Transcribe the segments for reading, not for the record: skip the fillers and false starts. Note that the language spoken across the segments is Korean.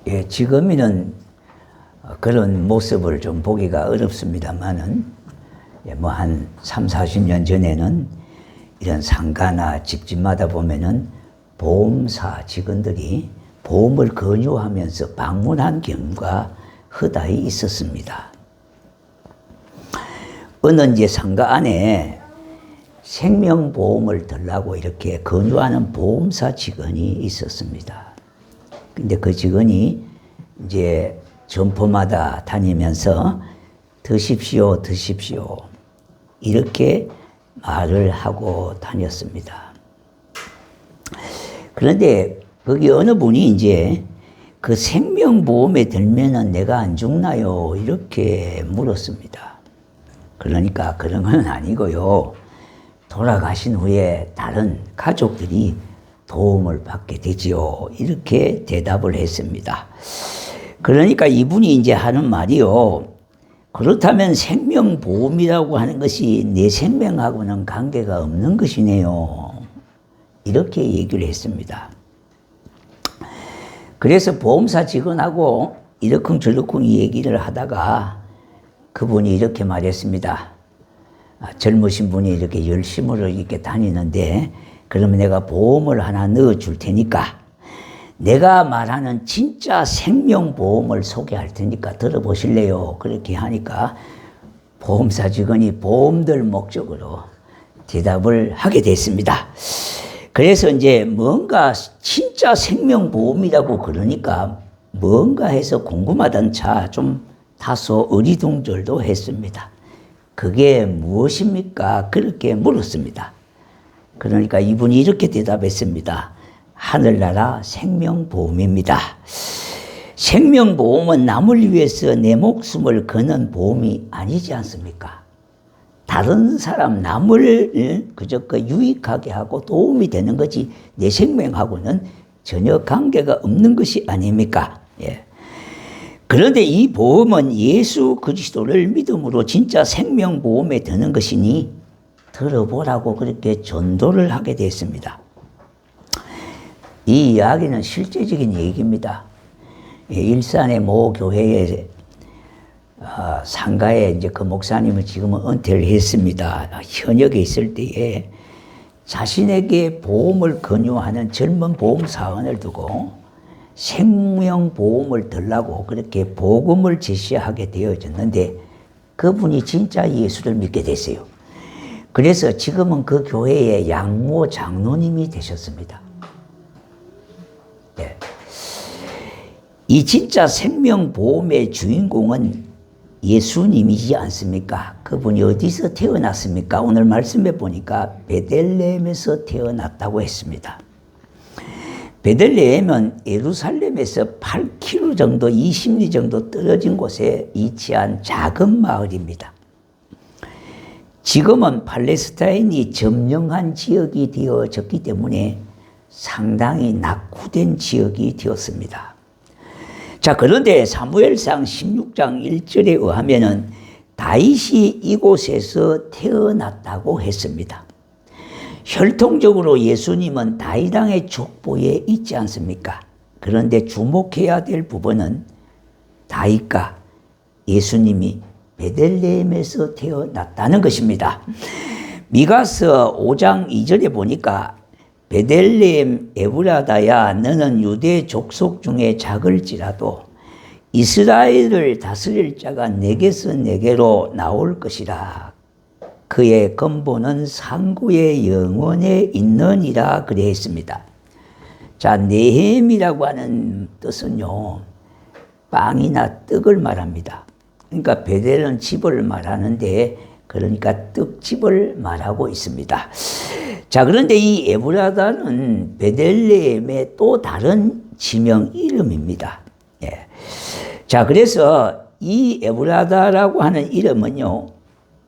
예, 지금은 그런 모습을 좀 보기가 어렵습니다만은, 예, 뭐 한 3, 40년 전에는 이런 상가나 집집마다 보면은 보험사 직원들이 보험을 권유하면서 방문한 경우가 허다히 있었습니다. 어느 이제 상가 안에 생명보험을 들라고 이렇게 권유하는 보험사 직원이 있었습니다. 근데 그 직원이 이제 점포마다 다니면서 드십시오, 드십시오. 이렇게 말을 하고 다녔습니다. 그런데 거기 어느 분이 이제 그 생명보험에 들면은 내가 안 죽나요? 이렇게 물었습니다. 그러니까 그런 건 아니고요. 돌아가신 후에 다른 가족들이 도움을 받게 되지요. 이렇게 대답을 했습니다. 그러니까 이분이 이제 하는 말이요. 그렇다면 생명보험이라고 하는 것이 내 생명하고는 관계가 없는 것이네요. 이렇게 얘기를 했습니다. 그래서 보험사 직원하고 이러쿵저러쿵 얘기를 하다가 그분이 이렇게 말했습니다. 젊으신 분이 이렇게 열심으로 이렇게 다니는데 그러면 내가 보험을 하나 넣어줄 테니까 내가 말하는 진짜 생명보험을 소개할 테니까 들어보실래요? 그렇게 하니까 보험사 직원이 보험들 목적으로 대답을 하게 됐습니다. 그래서 이제 뭔가 진짜 생명보험이라고 그러니까 뭔가 해서 궁금하던 차 좀 다소 어리둥절도 했습니다. 그게 무엇입니까? 그렇게 물었습니다. 그러니까 이분이 이렇게 대답했습니다. 하늘나라 생명보험입니다. 생명보험은 남을 위해서 내 목숨을 거는 보험이 아니지 않습니까? 다른 사람, 남을 그저 유익하게 하고 도움이 되는 거지 내 생명하고는 전혀 관계가 없는 것이 아닙니까? 예. 그런데 이 보험은 예수 그리스도를 믿음으로 진짜 생명보험에 드는 것이니 들어보라고 그렇게 전도를 하게 됐습니다. 이 이야기는 실제적인 얘기입니다. 일산의 모 교회에 상가에 이제 그 목사님을 지금은 은퇴를 했습니다. 현역에 있을 때에 자신에게 보험을 권유하는 젊은 보험사원을 두고 생명보험을 들라고 그렇게 복음을 제시하게 되어졌는데 그분이 진짜 예수를 믿게 됐어요. 그래서 지금은 그 교회의 양모 장로님이 되셨습니다. 네. 이 진짜 생명보험의 주인공은 예수님이지 않습니까? 그분이 어디서 태어났습니까? 오늘 말씀해 보니까 베들레헴에서 태어났다고 했습니다. 베들레헴은 예루살렘에서 8km 정도, 20리 정도 떨어진 곳에 위치한 작은 마을입니다. 지금은 팔레스타인이 점령한 지역이 되어졌기 때문에 상당히 낙후된 지역이 되었습니다. 자, 그런데 사무엘상 16장 1절에 의하면은 다윗이 이곳에서 태어났다고 했습니다. 혈통적으로 예수님은 다윗왕의 족보에 있지 않습니까? 그런데 주목해야 될 부분은 다윗과 예수님이 베들레헴에서 태어났다는 것입니다. 미가서 5장 2절에 보니까 베들레헴 에브라다야 너는 유대 족속 중에 작을지라도 이스라엘을 다스릴 자가 내게서 내게로 나올 것이라. 그의 근본은 상구의 영원에 있느니라 그래 했습니다. 자, 네헴이라고 하는 뜻은요, 빵이나 떡을 말합니다. 그러니까 베델은 집을 말하는데 그러니까 떡집을 말하고 있습니다. 자, 그런데 이 에브라다는 베들레헴의 또 다른 지명 이름입니다. 예. 자, 그래서 이 에브라다라고 하는 이름은요,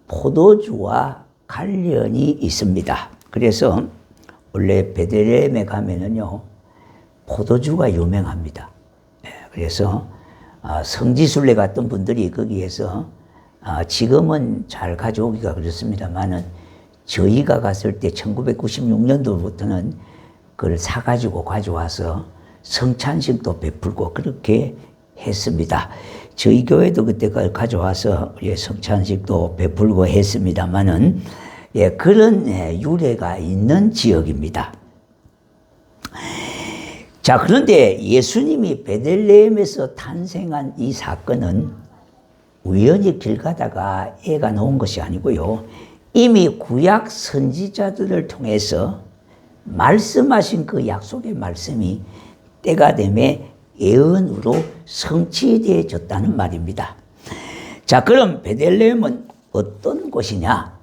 포도주와 관련이 있습니다. 그래서 원래 베들레헴에 가면은요, 포도주가 유명합니다. 예. 그래서 성지순례 갔던 분들이 거기에서 지금은 잘 가져오기가 그렇습니다만은 저희가 갔을 때 1996년도부터는 그걸 사가지고 가져와서 성찬식도 베풀고 그렇게 했습니다. 저희 교회도 그때 가져와서 성찬식도 베풀고 했습니다만은 그런 유래가 있는 지역입니다. 자, 그런데 예수님이 베들레헴에서 탄생한 이 사건은 우연히 길 가다가 애가 나온 것이 아니고요. 이미 구약 선지자들을 통해서 말씀하신 그 약속의 말씀이 때가 되매 예언으로 성취되어졌다는 말입니다. 자, 그럼 베들레헴은 어떤 곳이냐?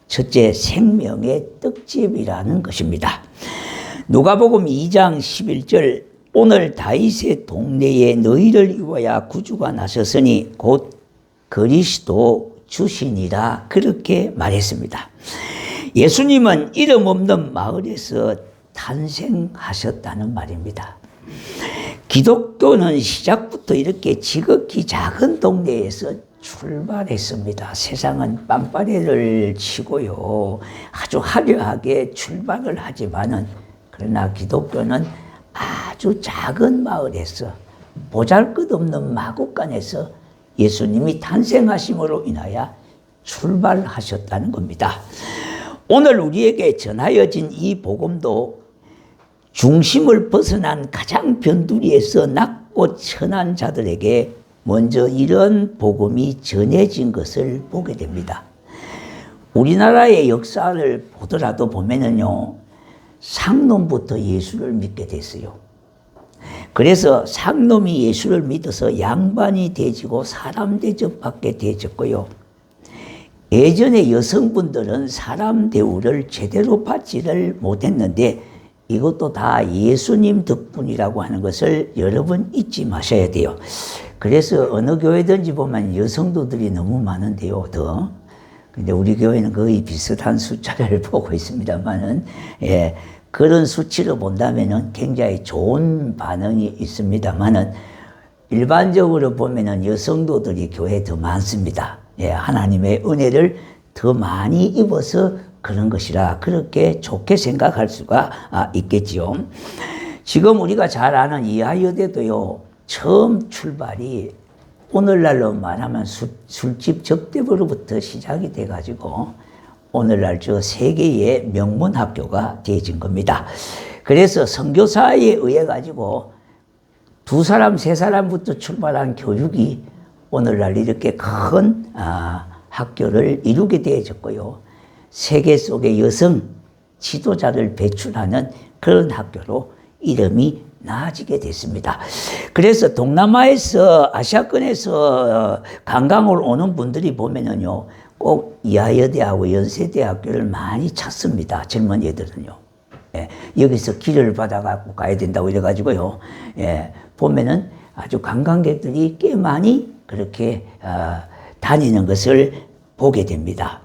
첫째, 생명의 떡집이라는 것입니다. 누가복음 2장 11절, 오늘 다윗의 동네에 너희를 위하여 구주가 나셨으니 곧 그리스도 주시니라, 그렇게 말했습니다. 예수님은 이름 없는 마을에서 탄생하셨다는 말입니다. 기독교는 시작부터 이렇게 지극히 작은 동네에서 출발했습니다. 세상은 빰빠레를 치고요, 아주 화려하게 출발을 하지만은, 그러나 기독교는 아주 작은 마을에서, 보잘것없는 마국간에서 예수님이 탄생하심으로 인하여 출발하셨다는 겁니다. 오늘 우리에게 전하여진 이 복음도 중심을 벗어난 가장 변두리에서 낮고 천한 자들에게 먼저 이런 복음이 전해진 것을 보게 됩니다. 우리나라의 역사를 보더라도 보면은요, 상놈부터 예수를 믿게 됐어요. 그래서 상놈이 예수를 믿어서 양반이 되지고 사람 대접받게 되어졌고요. 예전에 여성분들은 사람 대우를 제대로 받지를 못했는데 이것도 다 예수님 덕분이라고 하는 것을 여러분 잊지 마셔야 돼요. 그래서 어느 교회든지 보면 여성도들이 너무 많은데요, 더. 근데 우리 교회는 거의 비슷한 숫자를 보고 있습니다만은, 그런 수치로 본다면은 굉장히 좋은 반응이 있습니다만은, 일반적으로 보면은 여성도들이 교회에 더 많습니다. 하나님의 은혜를 더 많이 입어서 그런 것이라 그렇게 좋게 생각할 수가 있겠지요. 지금 우리가 잘 아는 이하여대도요, 처음 출발이 오늘날로 말하면 술집 적대부로부터 시작이 돼가지고 오늘날 저 세계의 명문 학교가 되어진 겁니다. 그래서 선교사에 의해 가지고 2사람, 3사람부터 출발한 교육이 오늘날 이렇게 큰 학교를 이루게 되어졌고요. 세계 속의 여성 지도자를 배출하는 그런 학교로 이름이 나아지게 됐습니다. 그래서 동남아에서, 아시아권에서 관광을 오는 분들이 보면은요, 꼭 이하여대하고 연세대학교를 많이 찾습니다. 젊은 애들은요. 여기서 길을 받아갖고 가야 된다고 이래가지고요. 보면은 아주 관광객들이 꽤 많이 그렇게 다니는 것을 보게 됩니다.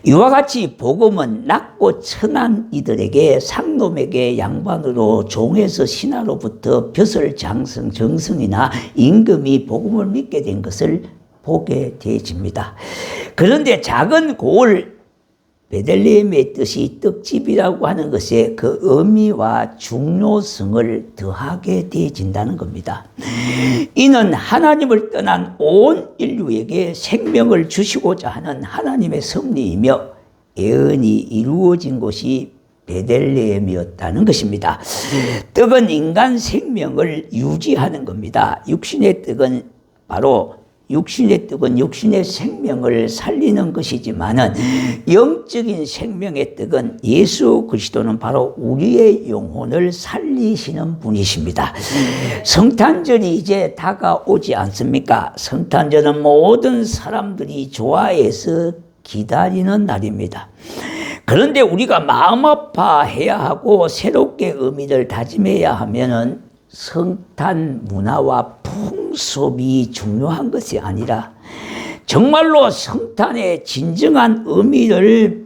이와 같이 복음은 낮고 천한 이들에게, 상놈에게 양반으로 종에서 신하로부터 벼슬 정승이나 임금이 복음을 믿게 된 것을 보게 되어집니다. 그런데 작은 고을 베들레헴의 뜻이 떡집이라고 하는 것에 그 의미와 중요성을 더하게 되어진다는 겁니다. 이는 하나님을 떠난 온 인류에게 생명을 주시고자 하는 하나님의 섭리이며 예언이 이루어진 곳이 베들레헴이었다는 것입니다. 떡은 인간 생명을 유지하는 겁니다. 육신의 떡은 육신의 생명을 살리는 것이지만은 영적인 생명의 떡은 예수 그리스도는 바로 우리의 영혼을 살리시는 분이십니다. 성탄절이 이제 다가오지 않습니까? 성탄절은 모든 사람들이 좋아해서 기다리는 날입니다. 그런데 우리가 마음 아파해야 하고 새롭게 의미를 다짐해야 하면은 성탄 문화와 풍습이 중요한 것이 아니라 정말로 성탄의 진정한 의미를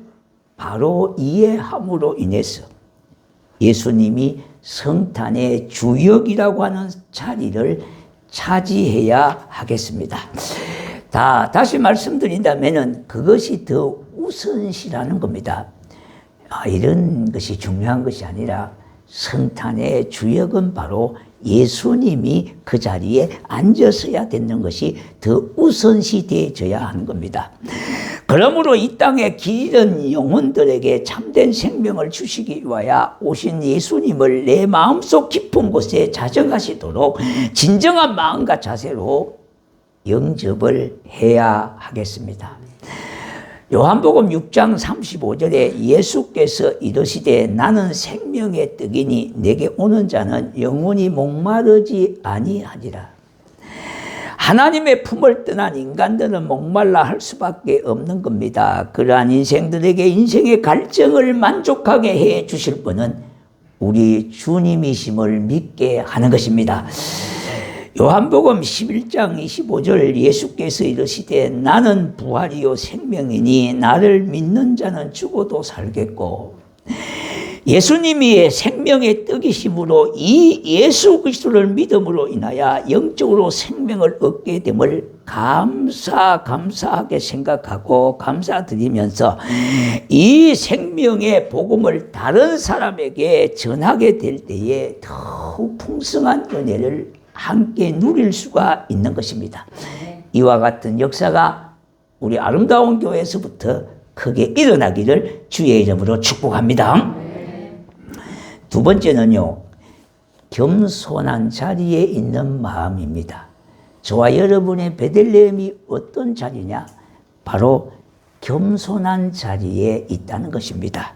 바로 이해함으로 인해서 예수님이 성탄의 주역이라고 하는 자리를 차지해야 하겠습니다. 다시 말씀드린다면은 그것이 더 우선시라는 겁니다. 이런 것이 중요한 것이 아니라 성탄의 주역은 바로 예수님이 그 자리에 앉아서야 되는 것이 더 우선시 되어져야 하는 겁니다. 그러므로 이 땅에 기른 영혼들에게 참된 생명을 주시기 위하여 오신 예수님을 내 마음속 깊은 곳에 자정하시도록 진정한 마음과 자세로 영접을 해야 하겠습니다. 요한복음 6장 35절에 예수께서 이르시되 나는 생명의 떡이니 내게 오는 자는 영원히 목마르지 아니하리라. 하나님의 품을 떠난 인간들은 목말라 할 수밖에 없는 겁니다. 그러한 인생들에게 인생의 갈증을 만족하게 해 주실 분은 우리 주님이심을 믿게 하는 것입니다. 요한복음 11장 25절 예수께서 이르시되 나는 부활이요 생명이니 나를 믿는 자는 죽어도 살겠고, 예수님이 생명의 떡이심으로 이 예수 그리스도를 믿음으로 인하여 영적으로 생명을 얻게 됨을 감사하게 생각하고 감사드리면서 이 생명의 복음을 다른 사람에게 전하게 될 때에 더욱 풍성한 은혜를 함께 누릴 수가 있는 것입니다. 이와 같은 역사가 우리 아름다운 교회에서부터 크게 일어나기를 주의 이름으로 축복합니다. 두 번째는요, 겸손한 자리에 있는 마음입니다. 저와 여러분의 베들레헴이 어떤 자리냐? 바로 겸손한 자리에 있다는 것입니다.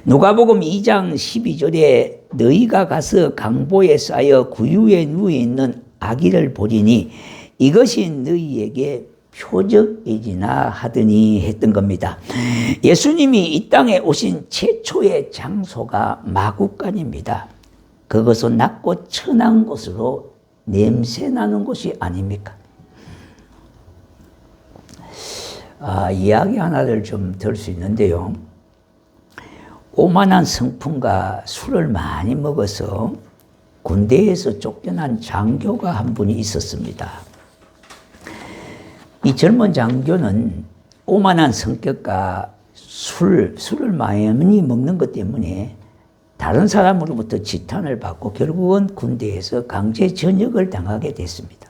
누가복음 2장 12절에 너희가 가서 강보에 쌓여 구유에 누워 있는 아기를 보리니 이것이 너희에게 표적이지나 하더니 했던 겁니다. 예수님이 이 땅에 오신 최초의 장소가 마구간입니다. 그것은 낮고 천한 곳으로 냄새나는 곳이 아닙니까? 이야기 하나를 좀 들 수 있는데요. 오만한 성품과 술을 많이 먹어서 군대에서 쫓겨난 장교가 한 분이 있었습니다. 이 젊은 장교는 오만한 성격과 술을 많이 먹는 것 때문에 다른 사람으로부터 지탄을 받고 결국은 군대에서 강제 전역을 당하게 됐습니다.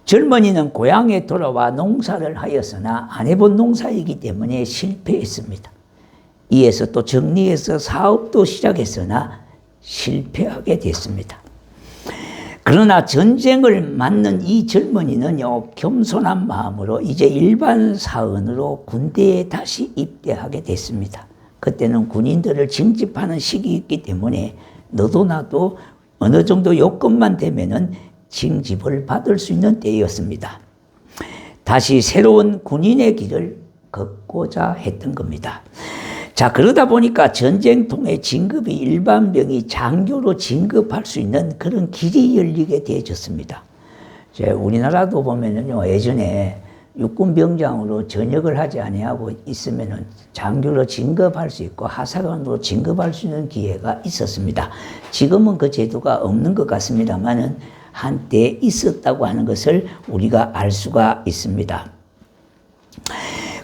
젊은이는 고향에 돌아와 농사를 하였으나 안 해본 농사이기 때문에 실패했습니다. 이에서 또 정리해서 사업도 시작했으나 실패하게 됐습니다. 그러나 전쟁을 맞는 이 젊은이는요, 겸손한 마음으로 이제 일반 사원으로 군대에 다시 입대하게 됐습니다. 그때는 군인들을 징집하는 시기였기 때문에 너도 나도 어느 정도 요건만 되면은 징집을 받을 수 있는 때였습니다. 다시 새로운 군인의 길을 걷고자 했던 겁니다. 자, 그러다 보니까 전쟁통의 진급이 일반병이 장교로 진급할 수 있는 그런 길이 열리게 되어졌습니다. 우리나라도 보면은요, 예전에 육군병장으로 전역을 하지 아니하고 있으면은 장교로 진급할 수 있고 하사관으로 진급할 수 있는 기회가 있었습니다. 지금은 그 제도가 없는 것 같습니다만은 한때 있었다고 하는 것을 우리가 알 수가 있습니다.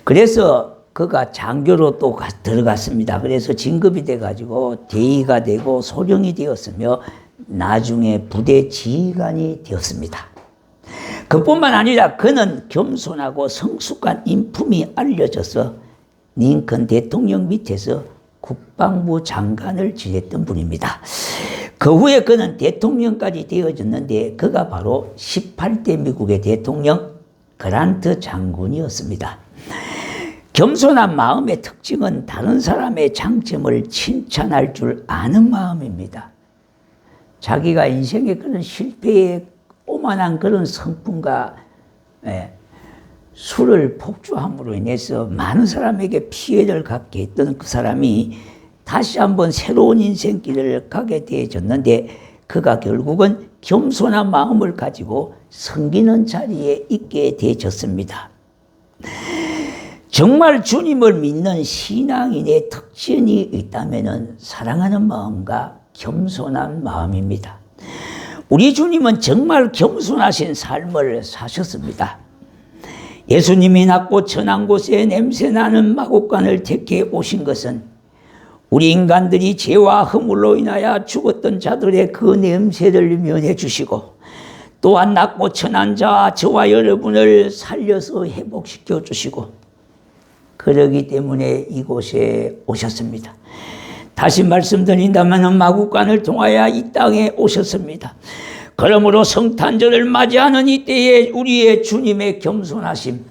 그래서 그가 장교로 또 들어갔습니다. 그래서 진급이 돼가지고 대위가 되고 소령이 되었으며 나중에 부대 지휘관이 되었습니다. 그뿐만 아니라 그는 겸손하고 성숙한 인품이 알려져서 링컨 대통령 밑에서 국방부 장관을 지냈던 분입니다. 그 후에 그는 대통령까지 되어졌는데 그가 바로 18대 미국의 대통령 그란트 장군이었습니다. 겸손한 마음의 특징은 다른 사람의 장점을 칭찬할 줄 아는 마음입니다. 자기가 인생의 그런 실패에 오만한 그런 성품과 술을 폭주함으로 인해서 많은 사람에게 피해를 갖게 했던 그 사람이 다시 한번 새로운 인생길을 가게 되어졌는데 그가 결국은 겸손한 마음을 가지고 섬기는 자리에 있게 되어졌습니다. 정말 주님을 믿는 신앙인의 특징이 있다면 사랑하는 마음과 겸손한 마음입니다. 우리 주님은 정말 겸손하신 삶을 사셨습니다. 예수님이 낮고 천한 곳에 냄새나는 마곡간을 택해 오신 것은 우리 인간들이 죄와 허물로 인하여 죽었던 자들의 그 냄새를 면해 주시고 또한 낮고 천한 자 저와 여러분을 살려서 회복시켜 주시고 그러기 때문에 이곳에 오셨습니다. 다시 말씀드린다면 마구간을 통하여 이 땅에 오셨습니다. 그러므로 성탄절을 맞이하는 이때에 우리의 주님의 겸손하심,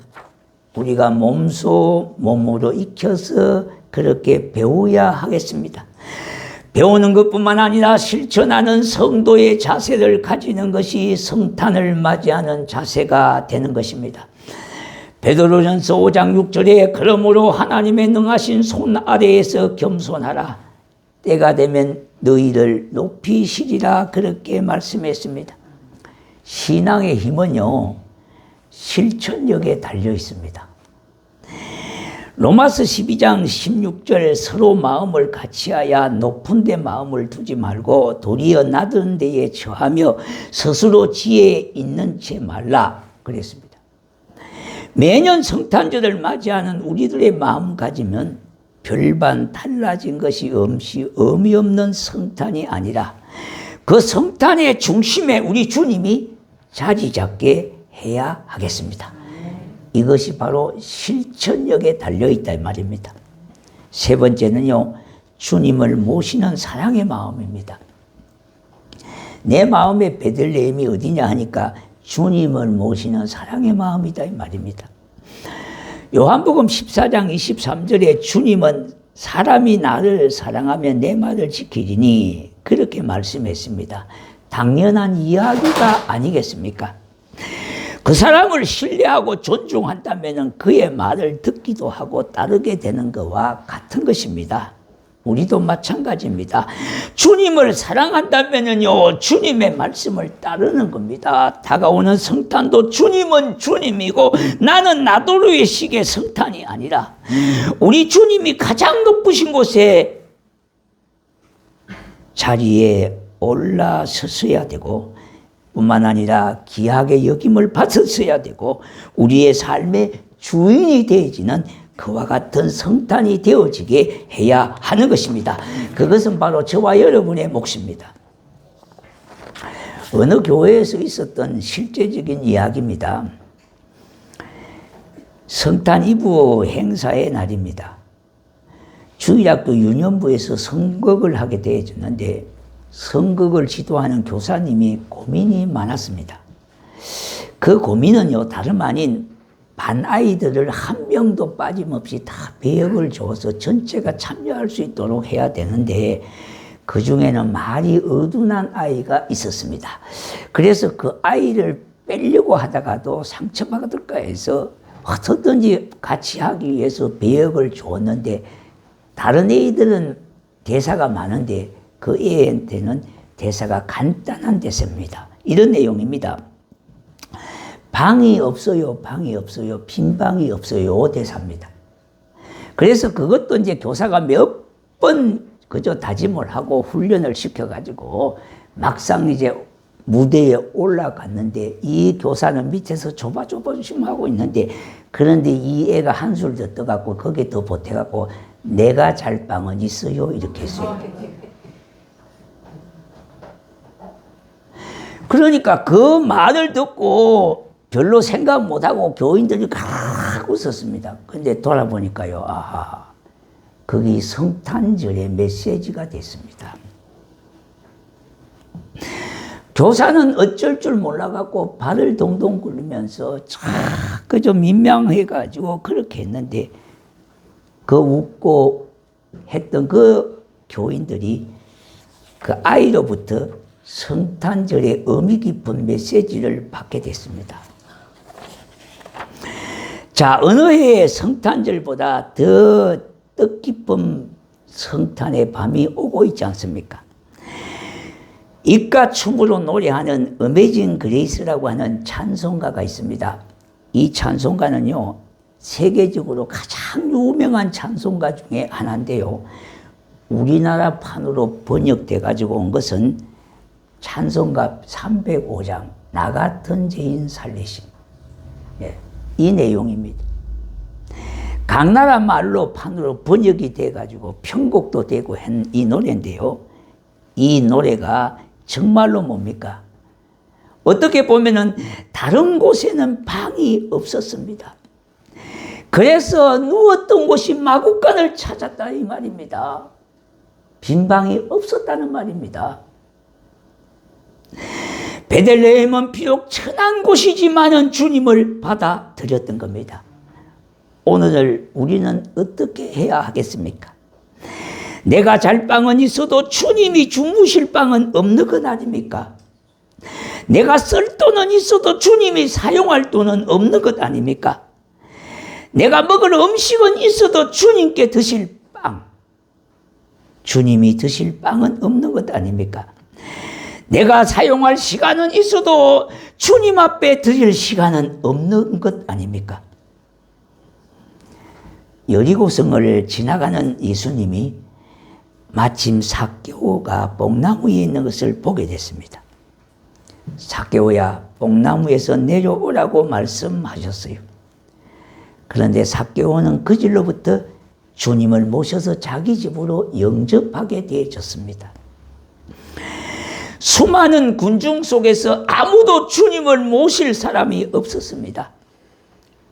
우리가 몸으로 익혀서 그렇게 배워야 하겠습니다. 배우는 것뿐만 아니라 실천하는 성도의 자세를 가지는 것이 성탄을 맞이하는 자세가 되는 것입니다. 베드로전서 5장 6절에 그러므로 하나님의 능하신 손 아래에서 겸손하라. 때가 되면 너희를 높이시리라 그렇게 말씀했습니다. 신앙의 힘은요, 실천력에 달려 있습니다. 로마서 12장 16절 서로 마음을 같이하여 높은 데 마음을 두지 말고 도리어 낮은 데에 처하며 스스로 지혜 있는 채 말라 그랬습니다. 매년 성탄절을 맞이하는 우리들의 마음가짐은 별반 달라진 것이 의미 없는 성탄이 아니라 그 성탄의 중심에 우리 주님이 자리 잡게 해야 하겠습니다. 이것이 바로 실천력에 달려있다 이 말입니다. 세 번째는요, 주님을 모시는 사랑의 마음입니다. 내 마음의 베들레헴이 어디냐 하니까 주님을 모시는 사랑의 마음이다 이 말입니다. 요한복음 14장 23절에 주님은 사람이 나를 사랑하면 내 말을 지키리니 그렇게 말씀했습니다. 당연한 이야기가 아니겠습니까? 그 사람을 신뢰하고 존중한다면 그의 말을 듣기도 하고 따르게 되는 것과 같은 것입니다. 우리도 마찬가지입니다. 주님을 사랑한다면요, 주님의 말씀을 따르는 겁니다. 다가오는 성탄도 주님은 주님이고 나는 나도루의 식의 성탄이 아니라 우리 주님이 가장 높으신 곳에 자리에 올라섰어야 되고 뿐만 아니라 귀하게 여김을 받았어야 되고 우리의 삶의 주인이 되어지는 그와 같은 성탄이 되어지게 해야 하는 것입니다. 그것은 바로 저와 여러분의 몫입니다. 어느 교회에서 있었던 실제적인 이야기입니다. 성탄 이브 행사의 날입니다. 주일학교 유년부에서 성극을 하게 되어졌는데 성극을 지도하는 교사님이 고민이 많았습니다. 그 고민은요, 다름 아닌 반 아이들을 한 명도 빠짐없이 다 배역을 줘서 전체가 참여할 수 있도록 해야 되는데 그 중에는 말이 어둔한 아이가 있었습니다. 그래서 그 아이를 빼려고 하다가도 상처받을까 해서 어떻든지 같이 하기 위해서 배역을 줬는데 다른 애들은 대사가 많은데 그 애한테는 대사가 간단한 대사입니다. 이런 내용입니다. 방이 없어요, 방이 없어요, 빈 방이 없어요 대사입니다. 그래서 그것도 이제 교사가 몇 번 그저 다짐을 하고 훈련을 시켜가지고 막상 이제 무대에 올라갔는데 이 교사는 밑에서 조바조바심 하고 있는데 그런데 이 애가 한술 더 떠갖고 거기에 더 보태갖고 내가 잘 방은 있어요 이렇게 했어요. 그러니까 그 말을 듣고 별로 생각 못하고 교인들이 각 웃었습니다. 근데 돌아보니까요, 아하, 거기 성탄절의 메시지가 됐습니다. 교사는 어쩔 줄 몰라갖고 발을 동동 굴리면서 그저 민망해가지고 그렇게 했는데 그 웃고 했던 그 교인들이 그 아이로부터 성탄절의 의미 깊은 메시지를 받게 됐습니다. 자, 어느 해의 성탄절보다 더 뜻깊은 성탄의 밤이 오고 있지 않습니까? 입과 춤으로 노래하는 어메이징 그레이스라고 하는 찬송가가 있습니다. 이 찬송가는요, 세계적으로 가장 유명한 찬송가 중에 하나인데요. 우리나라 판으로 번역돼 가지고 온 것은 찬송가 305장 나 같은 죄인 살리심, 이 내용입니다. 각 나라 말로 판으로 번역이 돼가지고 편곡도 되고 한 이 노래인데요. 이 노래가 정말로 뭡니까? 어떻게 보면은 다른 곳에는 방이 없었습니다. 그래서 누웠던 곳이 마구간을 찾았다 이 말입니다. 빈 방이 없었다는 말입니다. 베들레헴은 비록 천한 곳이지만은 주님을 받아들였던 겁니다. 오늘 우리는 어떻게 해야 하겠습니까? 내가 잘 방은 있어도 주님이 주무실 방은 없는 것 아닙니까? 내가 쓸 돈은 있어도 주님이 사용할 돈은 없는 것 아닙니까? 내가 먹을 음식은 있어도 주님께 드실 빵, 주님이 드실 빵은 없는 것 아닙니까? 내가 사용할 시간은 있어도 주님 앞에 드릴 시간은 없는 것 아닙니까? 여리고성을 지나가는 예수님이 마침 삭개오가 뽕나무 위에 있는 것을 보게 됐습니다. 삭개오야, 뽕나무에서 내려오라고 말씀하셨어요. 그런데 삭개오는 그 길로부터 주님을 모셔서 자기 집으로 영접하게 되어졌습니다. 수많은 군중 속에서 아무도 주님을 모실 사람이 없었습니다.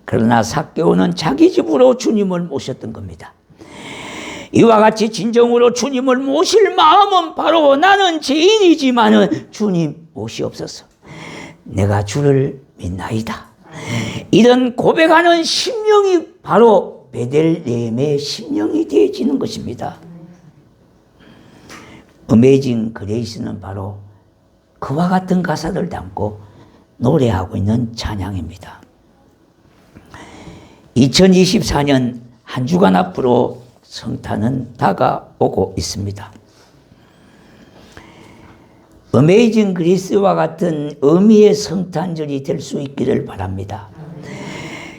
그러나 삭개오는 자기 집으로 주님을 모셨던 겁니다. 이와 같이 진정으로 주님을 모실 마음은 바로 나는 죄인이지만은 주님 모시옵소서. 내가 주를 믿나이다. 이런 고백하는 심령이 바로 베들레헴의 심령이 되어지는 것입니다. 어메이징 그레이스는 바로 그와 같은 가사를 담고 노래하고 있는 찬양입니다. 2024년 한 주간 앞으로 성탄은 다가오고 있습니다. 어메이징 그리스와 같은 의미의 성탄절이 될 수 있기를 바랍니다.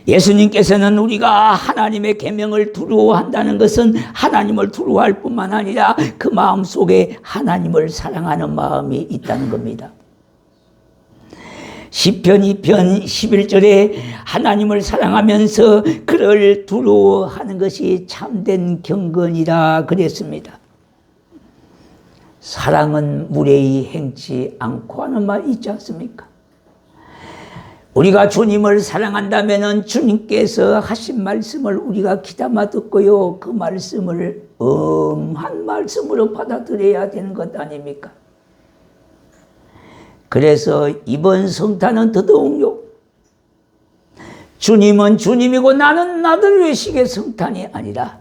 예수님께서는 우리가 하나님의 계명을 두려워한다는 것은 하나님을 두려워할 뿐만 아니라 그 마음 속에 하나님을 사랑하는 마음이 있다는 겁니다. 시편 2편 11절에 하나님을 사랑하면서 그를 두려워하는 것이 참된 경건이라 그랬습니다. 사랑은 무례히 행치 않고 하는 말 있지 않습니까? 우리가 주님을 사랑한다면 주님께서 하신 말씀을 우리가 귀담아 듣고요, 그 말씀을 엄한 말씀으로 받아들여야 되는 것 아닙니까? 그래서 이번 성탄은 더더욱요, 주님은 주님이고 나는 나들 외식의 성탄이 아니라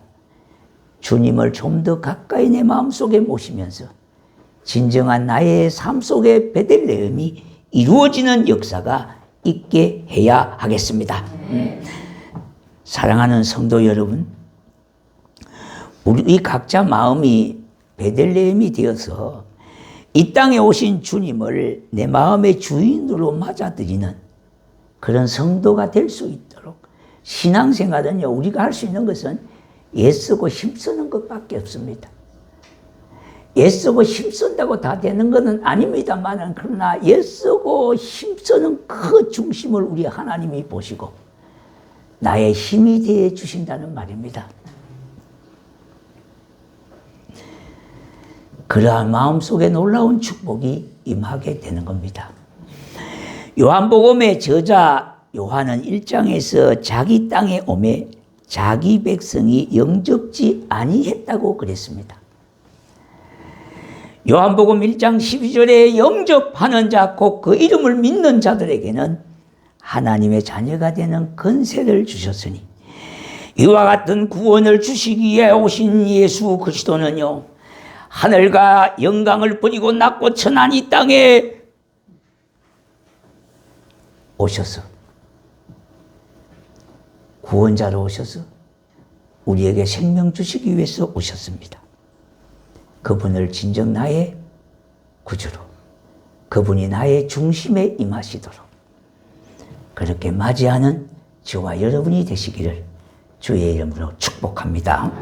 주님을 좀 더 가까이 내 마음속에 모시면서 진정한 나의 삶 속에 베들레헴이 이루어지는 역사가 있게 해야 하겠습니다. 사랑하는 성도 여러분, 우리 각자 마음이 베들레헴이 되어서 이 땅에 오신 주님을 내 마음의 주인으로 맞아들이는 그런 성도가 될 수 있도록, 신앙생활은요, 우리가 할 수 있는 것은 애쓰고 힘쓰는 것밖에 없습니다. 애쓰고 힘쓴다고 다 되는 것은 아닙니다만, 그러나 애쓰고 힘쓰는 그 중심을 우리 하나님이 보시고 나의 힘이 되어 주신다는 말입니다. 그러한 마음속에 놀라운 축복이 임하게 되는 겁니다. 요한복음의 저자 요한은 1장에서 자기 땅에 오매 자기 백성이 영접지 아니했다고 그랬습니다. 요한복음 1장 12절에 영접하는 자, 곧 그 이름을 믿는 자들에게는 하나님의 자녀가 되는 권세를 주셨으니 이와 같은 구원을 주시기 위해 오신 예수 그리스도는요, 하늘과 영광을 버리고 낮고 천한 이 땅에 오셔서, 구원자로 오셔서 우리에게 생명 주시기 위해서 오셨습니다. 그분을 진정 나의 구주로, 그분이 나의 중심에 임하시도록 그렇게 맞이하는 저와 여러분이 되시기를 주의 이름으로 축복합니다.